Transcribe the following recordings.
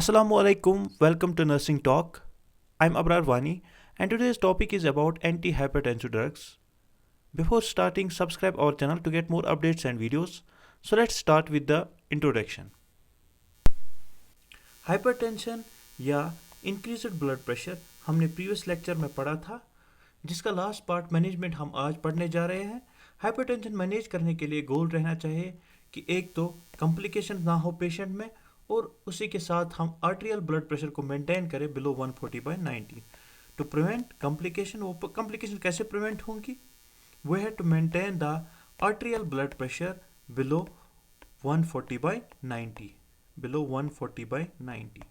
Assalamualaikum, welcome to Nursing Talk. I'm Abrar Wani, and today's topic is about anti-hypertensive drugs. Before starting, subscribe our channel to get more updates and videos. So let's start with the introduction. Hypertension या increased blood pressure हमने previous lecture में पढ़ा था, जिसका last part management हम आज पढ़ने जा रहे हैं। हाइपरटेंशन मैनेज करने के लिए गोल रहना चाहिए कि एक तो कॉम्प्लिकेशन ना हो पेशेंट में, और उसी के साथ हम आर्टेरियल ब्लड प्रेशर को मेंटेन करें बिलो 140/90 टू प्रिवेंट कॉम्प्लिकेशन। वो कॉम्प्लिकेशन कैसे प्रिवेंट होंगी? We have to maintain the arterial blood pressure below 140/90, below 140/90।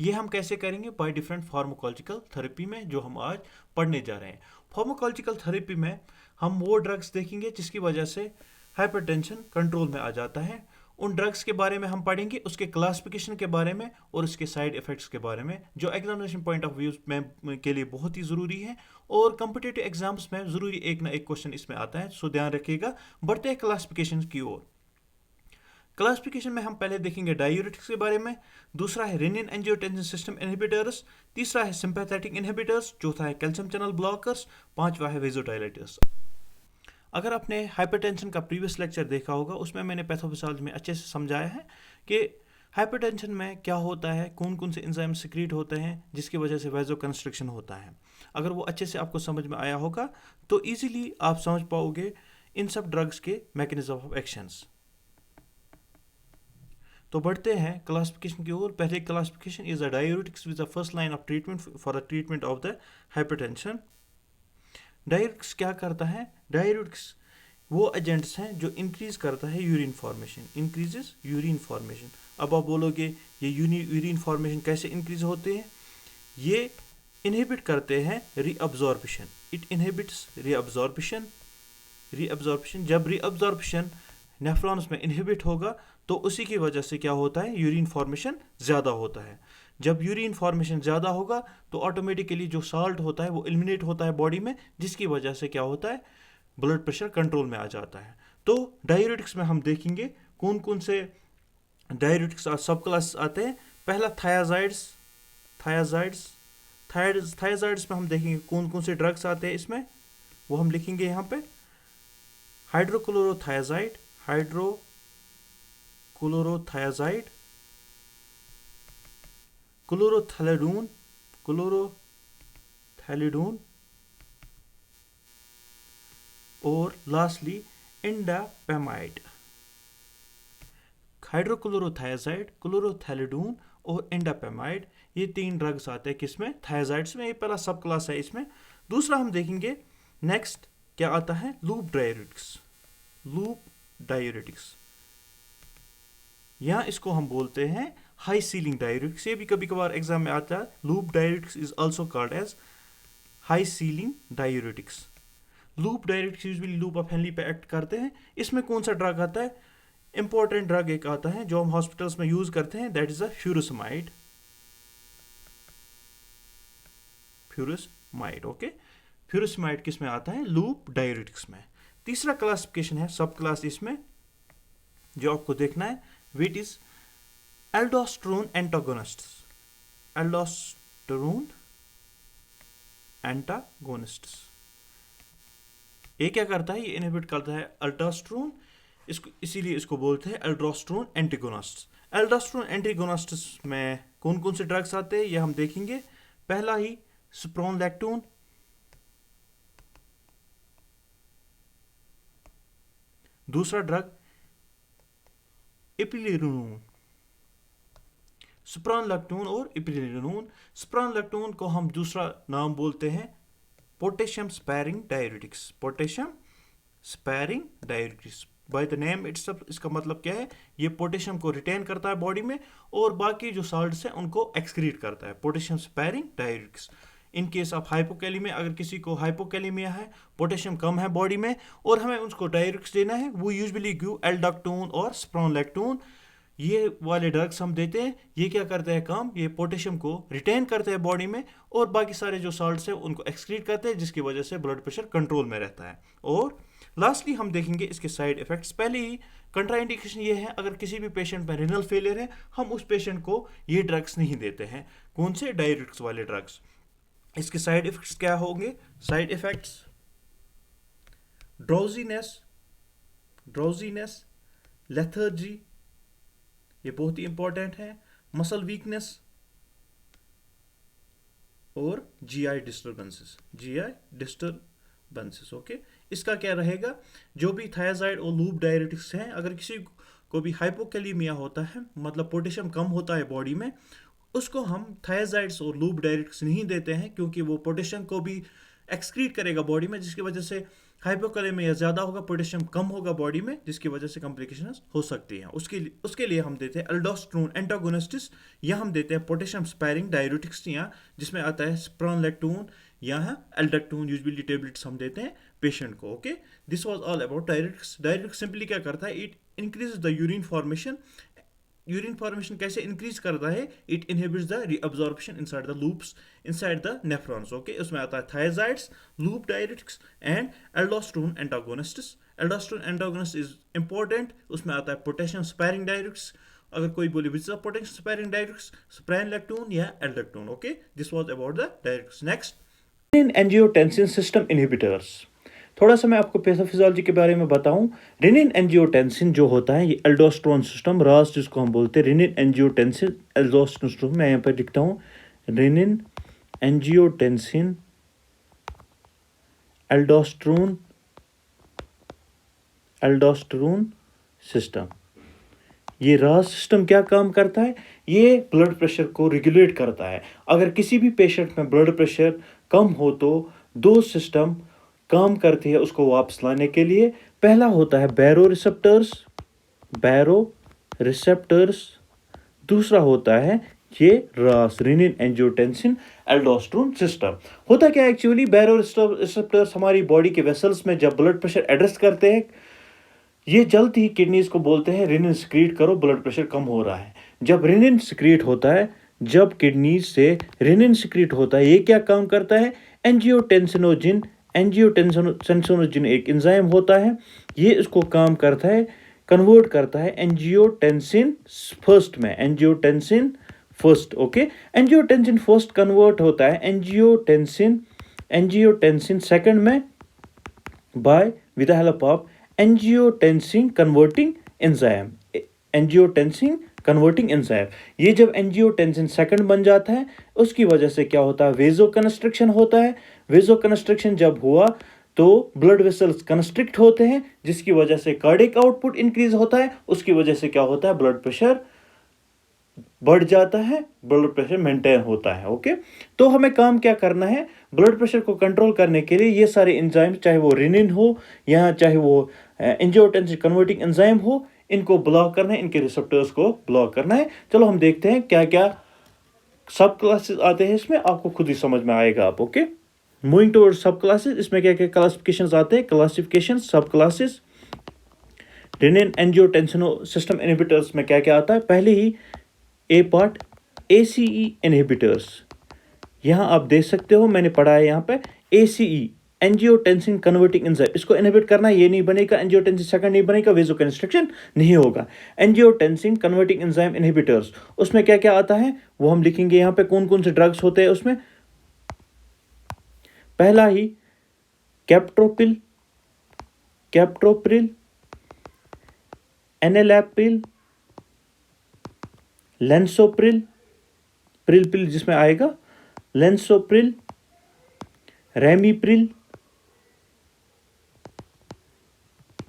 ये हम कैसे करेंगे? बाय डिफरेंट फार्माकोलॉजिकल थेरेपी में, जो हम आज पढ़ने जा रहे हैं। फार्माकोलॉजिकल थेरेपी में हम वो ड्रग्स देखेंगे जिसकी वजह से हाइपरटेंशन कंट्रोल में आ जाता है। उन ड्रग्स के बारे में हम पढ़ेंगे, उसके क्लासिफिकेशन के बारे में और उसके साइड इफ़ेक्ट्स के बारे में, जो एग्जामिनेशन पॉइंट ऑफ व्यू में के लिए बहुत ही ज़रूरी है और कॉम्पिटिटिव एग्जाम्स में ज़रूरी एक ना एक क्वेश्चन इसमें आता है, सो ध्यान रखिएगा। बढ़ते हैं क्लासिफिकेशन की ओर। क्लासिफिकेशन में हम पहले देखेंगे डायूरेटिक्स के बारे में, दूसरा है रेनिन एंजियोटेंसिन सिस्टम इनहिबिटर्स, तीसरा है सिंपैथेटिक इनहिबिटर्स, चौथा है कैल्शियम चैनल ब्लॉकर्स, पांचवा है वेजोडाइलेटर्स। अगर आपने हाइपरटेंशन का प्रीवियस लेक्चर देखा होगा, उसमें मैंने पैथोफिजियोलॉजी में अच्छे से समझाया है कि हाइपरटेंशन में क्या होता है, कौन कौन से एंजाइम सिक्रीट होते हैं जिसकी वजह से वेजो कंस्ट्रिक्शन होता है। अगर वो अच्छे से आपको समझ में आया होगा तो इजीली आप समझ पाओगे इन सब ड्रग्स के मैकेनिज्म ऑफ एक्शंस। तो बढ़ते हैं क्लासिफिकेशन की ओर। पहले classification is a diuretics with the first line of treatment for the treatment of the hypertension. Diuretics क्या करता है? डायूरेटिक्स वो एजेंट्स हैं जो इंक्रीज करता है urine formation, increases urine formation. अब आप बोलोगे ये यूरिन फॉर्मेशन कैसे इंक्रीज होते हैं? ये इनहिबिट करते हैं रीअब्जॉर्प्शन। It inhibits reabsorption. जब रीअब्जॉर्प्शन नेफ्रॉन्स में इनहिबिट होगा तो उसी की वजह से क्या होता है? यूरिन फॉर्मेशन ज़्यादा होता है। जब यूरिन फॉर्मेशन ज़्यादा होगा तो ऑटोमेटिकली जो साल्ट होता है वो एलिमिनेट होता है बॉडी में, जिसकी वजह से क्या होता है? ब्लड प्रेशर कंट्रोल में आ जाता है। तो डायूरेटिक्स में हम देखेंगे कौन कौन से डायूरेटिक्स सब क्लास आते हैं। पहला थायाजाइड्स में हम देखेंगे कौन कौन से ड्रग्स आते हैं इसमें, वो हम लिखेंगे यहाँ पे। हाइड्रोक्लोरोथायाजाइड, क्लोरोथैलिडोन और लास्टली इंडापेमाइड। हाइड्रोक्लोरोथायाजाइड, क्लोरोथैलिडोन और इंडापेमाइड, ये तीन ड्रग्स आते हैं किसमें? थायाजाइड्स में। ये पहला सब क्लास है इसमें। दूसरा हम देखेंगे नेक्स्ट क्या आता है? लूप डायूरेटिक्स, या इसको हम बोलते हैं हाई सीलिंग डायूरेटिक्स। ये भी कभी कभार एग्जाम में आता है। Loop diuretics is also called as high ceiling diuretics. Loop diuretics usually loop of Henle पे एक्ट करते हैं। इसमें कौन सा ड्रग आता है? इंपॉर्टेंट ड्रग एक आता है जो हम हॉस्पिटल्स में यूज करते हैं, दैट इज अ फ्यूरोसमाइड। ओके, फ्यूरोसमाइड किस में आता है? लूप डायूरेटिक्स में। तीसरा क्लासिफिकेशन है, सब क्लास इसमें जो आपको देखना है, विच इज एल्डोस्टेरोन एंटागोनिस्ट्स। ये क्या करता है? ये इनहिबिट करता है अल्डोस्टेरोन, इसको इसीलिए इसको बोलते हैं एल्डोस्टेरोन एंटागोनिस्ट्स। एल्डोस्टेरोन एंटागोनिस्ट्स में कौन कौन से ड्रग्स आते हैं ये हम देखेंगे। पहला ही स्प्रोनलैक्टोन, दूसरा ड्रग इपिलिरुनोन। स्प्रोनलैक्टोन और इपिलिरुनोन। स्प्रोनलैक्टोन को हम दूसरा नाम बोलते हैं potassium sparing diuretics. Bye the name itself इसका मतलब क्या है? ये पोटेशियम को रिटेन करता है बॉडी में और बाकी जो साल्ट्स हैं उनको एक्सक्रीट करता है। Potassium sparing diuretics. In case of hypokalemia, अगर किसी को हाइपोकैलेमिया है, पोटेशियम कम है बॉडी में और हमें उसको डायूरेटिक्स देना है, वो यूजुअली गिव एल्डोस्टेरोन और स्प्रोनलैक्टोन। ये वाले ड्रग्स हम देते हैं। ये क्या करते हैं काम? ये पोटेशियम को रिटेन करते हैं बॉडी में और बाकी सारे जो साल्ट्स हैं उनको एक्सक्रीट करते हैं, जिसकी वजह से ब्लड प्रेशर कंट्रोल में रहता है। और लास्टली हम देखेंगे इसके साइड इफेक्ट्स। पहले ही कंट्राइंडिकेशन ये है, अगर किसी भी पेशेंट में रेनल फेलियर है हम उस पेशेंट को ये ड्रग्स नहीं देते हैं। कौन से? डायरेटिक्स वाले ड्रग्स। इसके साइड इफेक्ट्स क्या होंगे? साइड इफेक्ट्स ड्राउजीनेस, लेथर्जी, ये बहुत ही इंपॉर्टेंट है, मसल वीकनेस और जीआई डिस्टर्बेंसेस। ओके, इसका क्या रहेगा? जो भी थायराइड और लूप डायरेटिक्स हैं, अगर किसी को भी हाइपोकैलीमिया होता है, मतलब पोटेशियम कम होता है बॉडी में, उसको हम थायराइड्स और लूप डायरेटिक्स नहीं देते हैं, क्योंकि वो पोटेशियम को भी एक्सक्रीट करेगा बॉडी में, जिसकी वजह से हाइपोकैलेमिया ज़्यादा होगा, पोटेशियम कम होगा बॉडी में, जिसकी वजह से कॉम्प्लिकेशंस हो सकती हैं। उसके लिए हम देते हैं एल्डोस्टेरोन एंटागोनिस्टिस, या हम देते हैं पोटेशियम स्पैरिंग डायरेटिक्स, या जिसमें आता है स्प्रोनलेक्टोन या है एल्डेक्टोन, यूजुअली टेबलेट्स हम देते हैं पेशेंट को। Okay, this was all about diuretics. Diuretics simply क्या करता है? It increases the urine formation कैसे इंक्रीज करता है? It inhibits the reabsorption inside the loops, inside the nephrons. Okay, उसमें आता है thiazides, loop diuretics and aldosterone antagonists. Aldosterone antagonist is important. उसमें आता है पोटेशियम स्पैरिंग डायरेटिक्स। अगर कोई बोले which is the potassium sparing diuretics, spironolactone या aldactone. Okay, this was about the diuretics. Next, angiotensin system inhibitors. थोड़ा सा मैं आपको पैथोफिजियोलॉजी के बारे में बताऊं। रेनिन एंजियोटेंसिन जो होता है, ये एल्डोस्टेरोन सिस्टम, रास जिसको हम बोलते हैं, रेनिन एंजियोटेंसिन एल्डोस्टेरोन सिस्टम। मैं यहाँ पर लिखता हूँ रेनिन एंजियोटेंसिन एल्डोस्टेरोन सिस्टम। ये रास सिस्टम क्या काम करता है? ये ब्लड प्रेशर को रेगुलेट करता है। अगर किसी भी पेशेंट में ब्लड प्रेशर कम हो तो दो सिस्टम काम करती है उसको वापस लाने के लिए। पहला होता है बैरो रिसेप्टर्स, दूसरा होता है ये रास, रेनिन एंजियोटेंसिन एल्डोस्टेरोन सिस्टम। होता क्या है एक्चुअली? बैरो रिसेप्टर्स हमारी बॉडी के वेसल्स में जब ब्लड प्रेशर एड्रेस करते हैं, ये जल्द ही किडनीज को बोलते हैं रेनिन सिक्रीट करो, ब्लड प्रेशर कम हो रहा है। जब रेनिन सिक्रीट होता है, जब किडनीज से रेनिन सिक्रीट होता है, ये क्या काम करता है? एंजियोटेंसिनोजिन एक एंजाइम होता है, ये इसको काम करता है, कन्वर्ट करता है एंजियोटेंसिन फर्स्ट में, angiotensin first. Okay, angiotensin first convert होता है एंजियोटेंसिन सेकंड में by with the help of angiotensin converting enzyme. ये जब एंजियोटेंसिन सेकंड बन जाता है, उसकी वजह से क्या होता है? वेजोकंस्ट्रिक्शन होता है। वेजोकंस्ट्रिक्शन जब हुआ तो ब्लड वेसल्स कंस्ट्रिक्ट होते हैं, जिसकी वजह से कार्डिक आउटपुट इंक्रीज होता है। उसकी वजह से क्या होता है? ब्लड प्रेशर बढ़ जाता है, ब्लड प्रेशर मेंटेन होता है। ओके, तो हमें काम क्या करना है? ब्लड प्रेशर को कंट्रोल करने के लिए ये सारे एंजाइम, चाहे वो रेनिन हो या चाहे वो एंजियोटेंसिन कन्वर्टिंग एंजाइम हो, इनको ब्लॉक करना है, इनके रिसेप्टर्स को ब्लॉक करना है। चलो हम देखते हैं क्या क्या सब क्लासेस आते हैं इसमें, आपको खुद ही समझ में आएगा आप। ओके, मूविंग टुवर्ड सब क्लासेस, इसमें क्या क्या क्लासिफिकेशंस आते हैं? क्लासिफिकेशन सब classes rennin angiotensin system inhibitors में क्या क्या आता है? पहले ही ए पार्ट ACE इनहिबिटर्स, यहाँ आप देख सकते हो, मैंने पढ़ा है यहाँ पे ACE एंजियोटेंसिन कन्वर्टिंग एंजाइम। इसको इनहिबिट करना, ये नहीं बनेगा, एंजियोटेंसिन सेकंड नहीं बनेगा, वेजोकंस्ट्रिक्शन नहीं होगा। एंजियोटेंसिन कन्वर्टिंग एंजाइम इनहिबिटर्स, उसमें क्या क्या आता है वो हम लिखेंगे यहाँ पे, कौन कौन से ड्रग्स होते हैं उसमें। पहला ही कैप्टोप्रिल, एनेलैप्रिल, लेंसोप्रिल, प्रिल जिसमें आएगा लेंसोप्रिल, रेमीप्रिल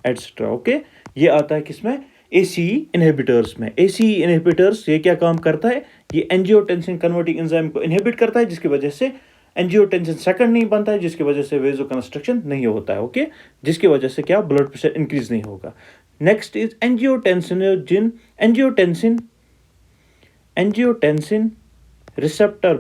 एटसेट्रा। ओके, ये आता है किसमें? ACE इनहिबिटर्स में। ACE इनहिबिटर्स ये क्या काम करता है? ये एंजियोटेंसिन कन्वर्टिंग एंजाइम को इनहिबिट करता है, जिसकी वजह से एंजियोटेंसिन सेकंड नहीं बनता है, जिसकी वजह से वेजोकंस्ट्रिक्शन नहीं होता है। ओके, जिसकी वजह से क्या? ब्लड प्रेशर इंक्रीज नहीं होगा। Next is angiotensin receptor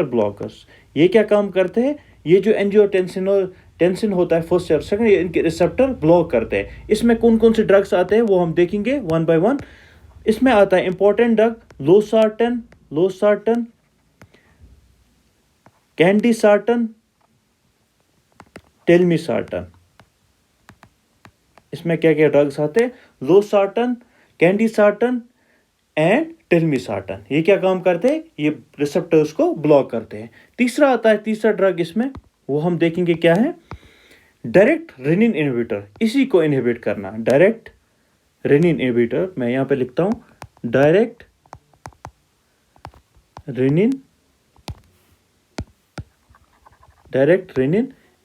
blockers. ये क्या काम करते हैं? ये जो एंजियोटेंसिन होता है फर्स्ट और सेकंड, ये इनके रिसेप्टर ब्लॉक करते हैं। इसमें कौन कौन से ड्रग्स आते हैं वो हम देखेंगे वन बाय वन। इसमें आता है important drug losartan, candesartan, telmisartan. इसमें क्या क्या ड्रग्स आते हैं? Losartan, candesartan and telmisartan. ये क्या काम करते हैं? ये रिसेप्टर्स को ब्लॉक करते हैं। तीसरा आता है, तीसरा ड्रग इसमें, वो हम देखेंगे क्या है? Direct renin inhibitor. इसी को इनहिबिट करना, डायरेक्ट रेनिन इनहिबिटर। मैं यहां पे लिखता हूं direct renin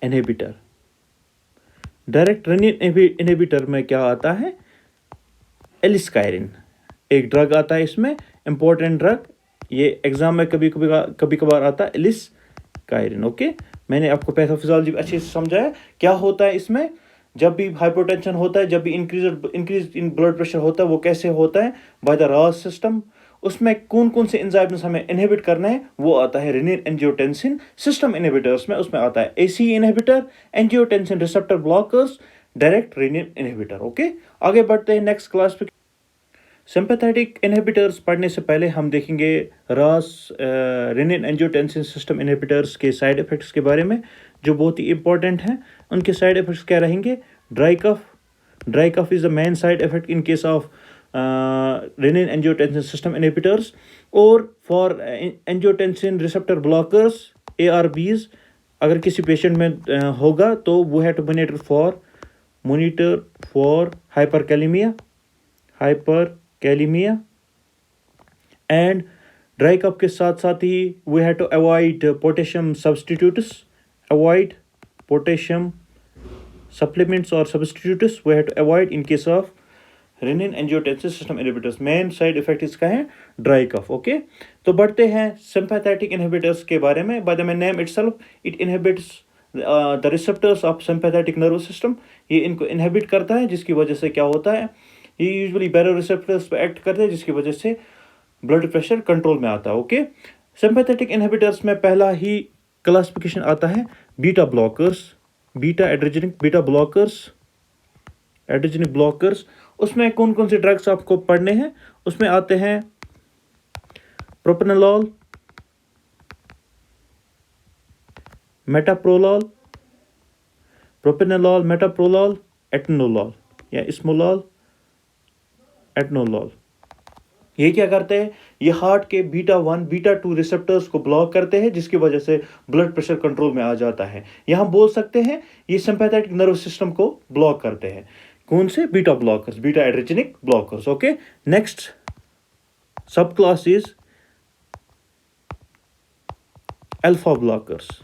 inhibitor. Direct renin inhibitor में क्या आता है? एलिस्कायरिन एक ड्रग आता है इसमें, इंपॉर्टेंट ड्रग। ये एग्जाम में कभी कभार आता है, एलिस्कायरिन। ओके, मैंने आपको पैथोफिजियोलॉजी अच्छे से समझाया क्या होता है इसमें। जब भी हाइपोटेंशन होता है, जब भी इंक्रीज इन ब्लड प्रेशर होता है, वो कैसे होता है? बाय द रास सिस्टम। उसमें कौन कौन से एंजाइम्स हमें इनहिबिट करना है? वो आता है रेनिन एंजियोटेंसिन सिस्टम इनहिबिटर्स में। उसमें आता है ACE inhibitor, angiotensin receptor blockers, direct renin inhibitor. Okay, आगे बढ़ते हैं नेक्स्ट क्लास पे। सिंपैथेटिक इनहिबिटर्स पढ़ने से पहले हम देखेंगे RAS renin angiotensin system inhibitors के साइड इफ़ेक्ट्स के बारे में, जो बहुत ही इंपॉर्टेंट हैं। उनके साइड इफ़ेक्ट्स क्या रहेंगे? Dry cough is the main side effect in case of renin angiotensin system inhibitors. और for angiotensin receptor blockers ARBs, अगर किसी पेशेंट में होगा तो वो है to monitor for hyperkalemia and dry cough के साथ साथ ही we have to avoid potassium supplements और substitutes we have to avoid in case of renin angiotensin system inhibitors. Main side effect इसका है ड्राई कफ। ओके, तो बढ़ते हैं सिंपैथेटिक इनहिबिटर्स के बारे में। Bye the name itself it inhibits the receptors of sympathetic nervous system. ये इनको इनहिबिट करता है, जिसकी वजह से क्या होता है? ये यूजुअली बैरोरिसेप्टर्स पे एक्ट करते हैं, जिसकी वजह से ब्लड प्रेशर कंट्रोल में आता है। ओके, सिंपैथेटिक इनहिबिटर्स में पहला ही क्लासिफिकेशन आता है बीटा ब्लॉकर्स। उसमें कौन कौन से ड्रग्स आपको पढ़ने हैं? उसमें आते हैं प्रोपेनोलॉल, मेटाप्रोलॉल, एटनोलॉल या स्मोलॉल, एटनोलॉल। ये क्या करते हैं? ये हार्ट के बीटा 1 बीटा 2 रिसेप्टर्स को ब्लॉक करते हैं, जिसकी वजह से ब्लड प्रेशर कंट्रोल में आ जाता है। यहाँ बोल सकते हैं ये सिंपैथेटिक नर्वस सिस्टम को ब्लॉक करते हैं। कौन से? Beta blockers, beta adrenergic blockers. Okay, next sub class is alpha blockers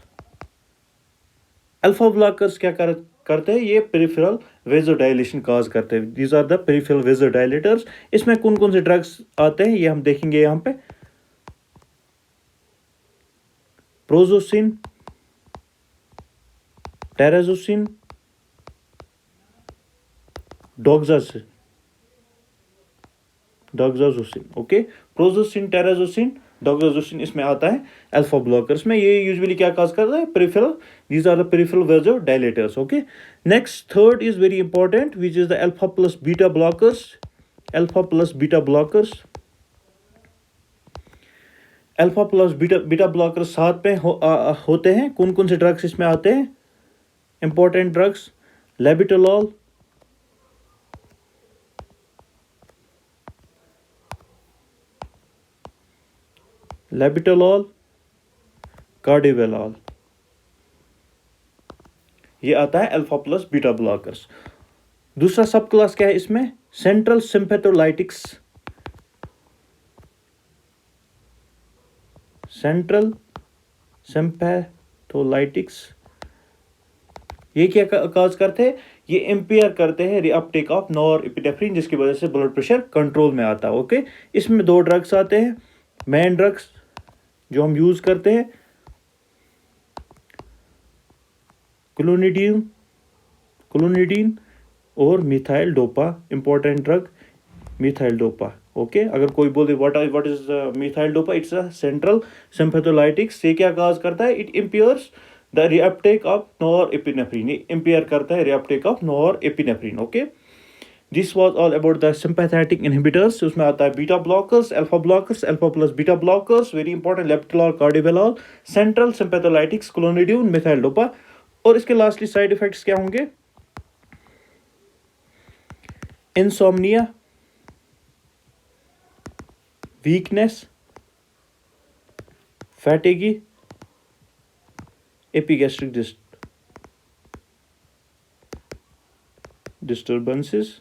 क्या करते हैं? ये पेरिफेरल वेजोडाइलेशन काज करते हैं। These are the peripheral vasodilators. इसमें कौन कौन से ड्रग्स आते हैं ये हम देखेंगे यहाँ पे। प्रोजोसिन, टेराजोसिन, डॉक्साजोसिन। ओके, प्रोजोसिन, टेराजोसिन, डॉक्साजोसिन इसमें आता है अल्फा ब्लॉकर्स में। ये यूजुअली क्या काज करता है? Peripheral, these are the peripheral vasodilators. Okay, next third is very important, which is the alpha plus beta blockers. Alpha plus beta blockers साथ में होते हैं। कौन कौन से ड्रग्स इसमें आते हैं? Important drugs labetalol, carvedilol. ये आता है अल्फा प्लस बीटा ब्लॉकर्स। दूसरा सब क्लास क्या है इसमें? Central sympatholytics. ये क्या काज करते हैं? ये इंपेयर करते हैं रीअपटेक ऑफ नॉरएपिनेफ्रिन, जिसकी वजह से ब्लड प्रेशर कंट्रोल में आता है। ओके, इसमें दो ड्रग्स आते हैं, मेन ड्रग्स जो हम यूज करते हैं, क्लोनिडीन और methyl dopa. Important drug methyl dopa. Okay, अगर कोई बोले what is methyl dopa, it's a central sympatholytics. ये क्या काज करता है? It impairs the reuptake of norepinephrine. ये इंपेयर करता है reuptake of norepinephrine. Okay, this was all about the sympathetic inhibitors. उसमें आता है beta blockers, alpha plus beta blockers, very important, labetalol, carvedilol, central sympatholytics, clonidine, methyl dopa. और इसके lastly side effects क्या होंगे? Insomnia, weakness, fatigue, epigastric disturbances,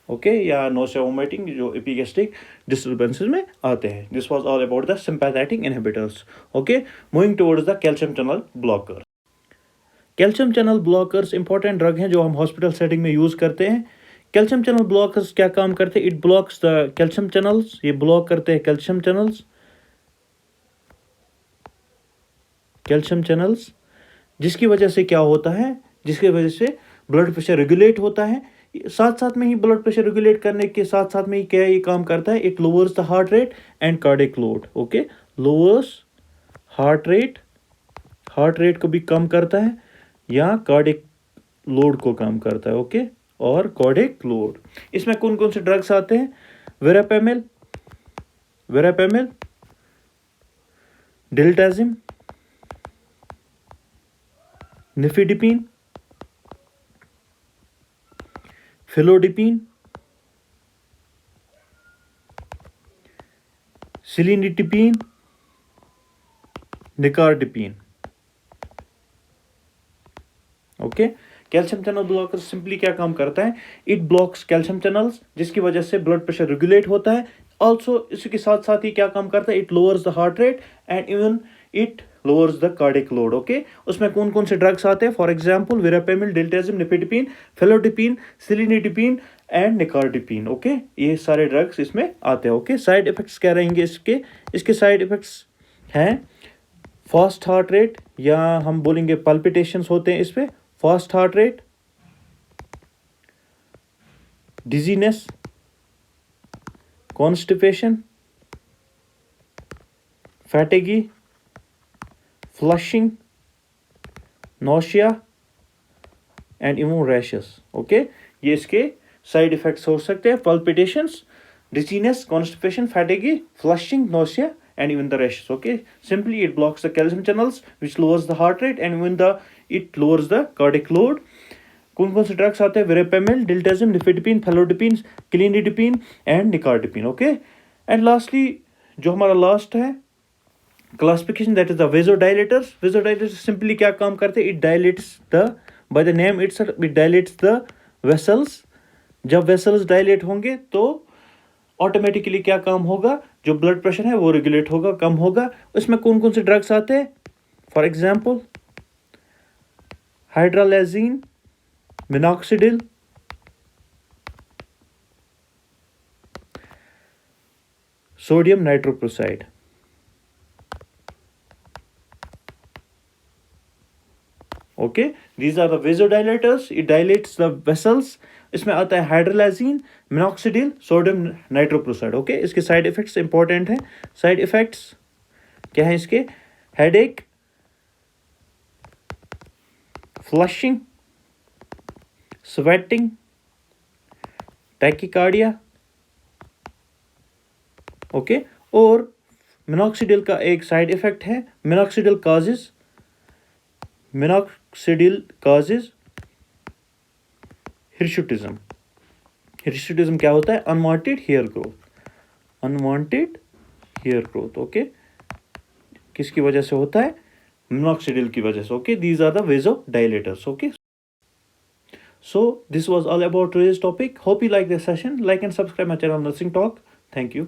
okay, या nausea vomiting जो epigastric disturbances में आते हैं. This was all about the sympathetic inhibitors. Okay, moving towards the calcium channel blocker. Calcium channel blockers important drug हैं जो हम हॉस्पिटल सेटिंग में use करते हैं. कैल्शियम चैनल ब्लॉकर्स क्या काम करते हैं? It blocks the calcium channels. ये ब्लॉक करते हैं कैल्शियम चैनल्स, जिसकी वजह से क्या होता है? जिसकी वजह से ब्लड प्रेशर रेगुलेट होता है. साथ साथ में ही ब्लड प्रेशर रेगुलेट करने के साथ साथ में ही क्या ये काम करता है? It lowers the heart rate and cardiac load. Okay, lowers heart rate को भी कम करता है या कार्डियक लोड को कम करता है. ओके, और कार्डियक लोड. इसमें कौन कौन से ड्रग्स आते हैं? Verapamil, diltiazem, nifedipine, felodipine, cilnidipine, nicardipine. Okay, calcium channel blocker simply क्या काम करता है? इट ब्लॉक्स कैल्शियम चैनल्स, जिसकी वजह से ब्लड प्रेशर रेगुलेट होता है. ऑल्सो इसके साथ साथ ही क्या काम करता है? It lowers the heart rate and even it lowers the cardiac load. Okay, उसमें कौन कौन से ड्रग्स आते हैं? For example verapamil, diltiazem, nifedipine, felodipine, cilnidipine and nicardipine. Okay, ये सारे ड्रग्स इसमें आते हैं. ओके, साइड इफेक्ट्स क्या रहेंगे इसके साइड इफेक्ट्स हैं फास्ट हार्ट रेट, या हम बोलेंगे पल्पिटेशंस होते हैं इस पे. Fast heart rate, dizziness, constipation, fatigue, flushing, nausea and even rashes. Okay, ये इसके साइड इफेक्ट्स हो सकते हैं. Palpitations, dizziness, constipation, fatigue, flushing, nausea and even the rashes. Okay, simply it blocks the calcium channels which lowers the heart rate and even it lowers the cardiac load. कौन कौन से drugs आते हैं? Verapamil, diltiazem, nifedipine, felodipine, cilnidipine and nicardipine. Okay, and lastly जो हमारा last है classification, that is the vasodilators. Vasodilators simply क्या काम करते हैं? It dilates the, by the name itself it dilates the vessels. जब वेसल्स डायलेट होंगे तो ऑटोमेटिकली क्या काम होगा? जो ब्लड प्रेशर है वो रेगुलेट होगा, कम होगा. उसमें कौन कौन से ड्रग्स आते हैं? For example hydralazine, minoxidil, sodium nitrochloride. Okay, these are the vasodilators. It dilates the vessels. इसमें आता है hydralazine, minoxidil, sodium nitrochloride. Okay, इसके साइड इफेक्ट्स इंपॉर्टेंट हैं. साइड इफेक्ट्स क्या है इसके? Headache, flushing, sweating, tachycardia. Okay, और मिनॉक्सिडिल का एक साइड इफेक्ट है. Minoxidil causes hirsutism. हिर्सुटिज्म क्या होता है? Unwanted hair growth. ओके, किसकी वजह से होता है? मिनॉक्सिडिल की वजह से. Okay, these are the vasodilators. Okay, so this was all about today's topic. Hope you like this session. Like and subscribe my channel Nursing Talk. Thank you.